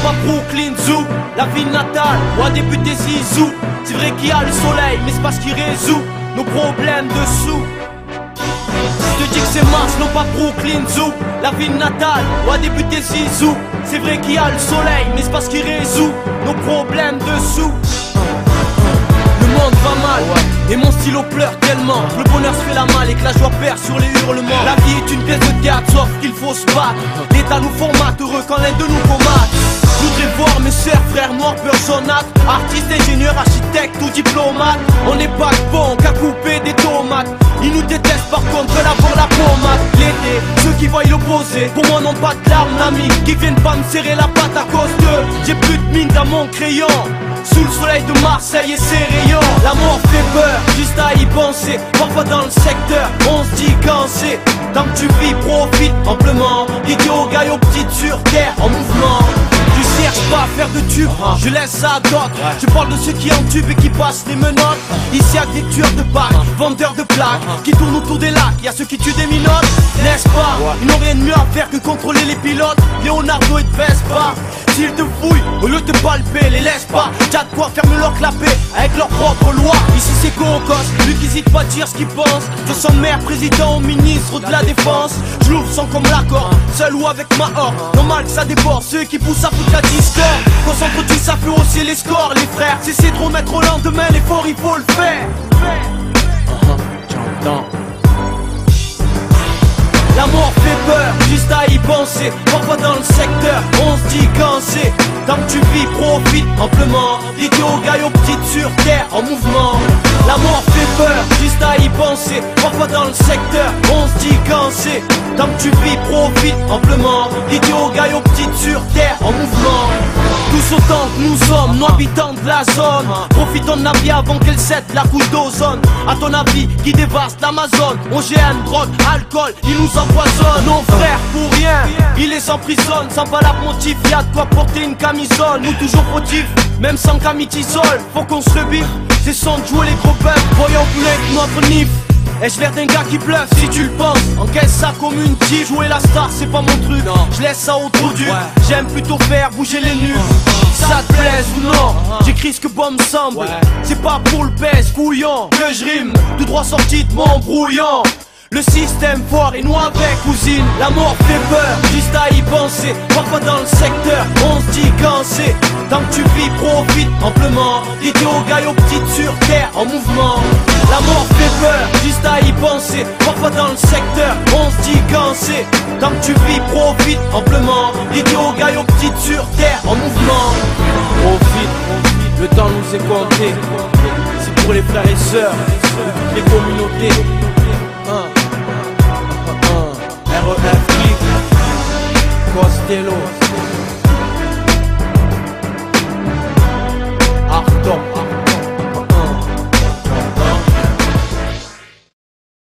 pas Brooklyn Zoo, la ville natale, ou à début des Zizou. C'est vrai qu'il y a le soleil, mais c'est parce qu'il résout nos problèmes de sous. Je te dis que c'est Mars, non pas Brooklyn Zoo, la ville natale, ou à début des Zizou. C'est vrai qu'il y a le soleil, mais c'est parce qu'il résout nos problèmes de sous. Le monde va mal, et mon stylo pleure tellement. Le bonheur se fait la malle et que la joie perd sur les hurlements. La vie est une pièce de théâtre, sauf qu'il faut se battre. L'État nous formate, heureux quand l'un de nous combatte. Je voudrais voir mes sœurs, frères noirs, personnages, artistes, ingénieurs, architectes ou diplomates. On n'est pas bon qu'à couper des tomates. Ils nous détestent par contre, veulent avoir la pommade. L'été, ceux qui voient l'opposé, pour moi n'ont pas de larmes d'amis, qui viennent pas me serrer la patte à cause d'eux. J'ai plus de mine dans mon crayon, sous le soleil de Marseille et ses rayons. La mort fait peur, juste à y penser. Parfois dans le secteur, on se dit quand c'est. Tant que tu vis, profite amplement. Idiot, gars aux petites sur terre, en mouvement. Je cherche pas à faire de tube, je laisse ça à d'autres. Je parle de ceux qui en tube et qui passent les menottes. Ici y'a des tueurs de bacs, vendeurs de plaques, qui tournent autour des lacs, y'a ceux qui tuent des minottes. N'est-ce pas, ils n'ont rien de mieux à faire que contrôler les pilotes. Leonardo et te baisse pas, s'ils te fouillent, au lieu de te palper, les laisse pas. T'as de quoi fermer leur clapet, avec leurs propres lois. Ici c'est Cocos, lui qui hésite pas à dire ce qu'il pense. De son maire, président, ministre de la défense. Je l'ouvre sans comme l'accord, seul ou avec ma horde. Normal que ça déborde, ceux qui poussent à foutre la discorde. Concentre-tu, ça fait hausser les scores, les frères. Cessez de remettre au lendemain, l'effort il faut le faire. J'entends. La mort fait peur, juste à y penser. Parfois dans le secteur, on se dit quand c'est. Tant que tu vis, profite amplement. Idiot, gars aux petites sur terre, en mouvement. La mort fait peur, juste à y penser. Parfois dans le secteur, on se dit quand c'est. Tant que tu vis, profite amplement. Idiot, gars aux petites sur terre, en mouvement. Tous autant que nous sommes, nous habitants de la zone. Profitons de la vie avant qu'elle cède la couche d'ozone. À ton avis, qui dévaste l'Amazone. OGM, drogue, alcool, ils nous empoisonnent. Nos frères pour rien, ils les emprisonnent. Sans valable motif, y'a de quoi porter une camisole. Nous toujours fautifs, même sans camitisole. Faut qu'on se rebiffe, c'est sans de jouer les gros peuples. Voyons plus notre nif. Ai-je l'air d'un gars qui bluffe si tu le penses? Encaisse ça comme une tige. Jouer la star c'est pas mon truc, je laisse ça au trou dur. J'aime plutôt faire bouger les nues. Ça te plaise ou non, j'écris ce que bon me semble. C'est pas pour le pèse fouillant que je rime, tout droit sorti de mon brouillon. Le système fort et nous avec cousine. La mort fait peur, juste à y penser. Parfois dans le secteur, on se dit quand c'est. Tant que tu vis, profite amplement. Idiot, gars aux petites sur terre, en mouvement. La mort fait peur, juste à y penser. Parfois dans le secteur, on se dit quand c'est. Tant que tu vis, profite amplement. Idiot, gars aux petites sur terre, en mouvement. Profite, le temps nous est compté. C'est pour les frères et sœurs, les communautés. REF Costello.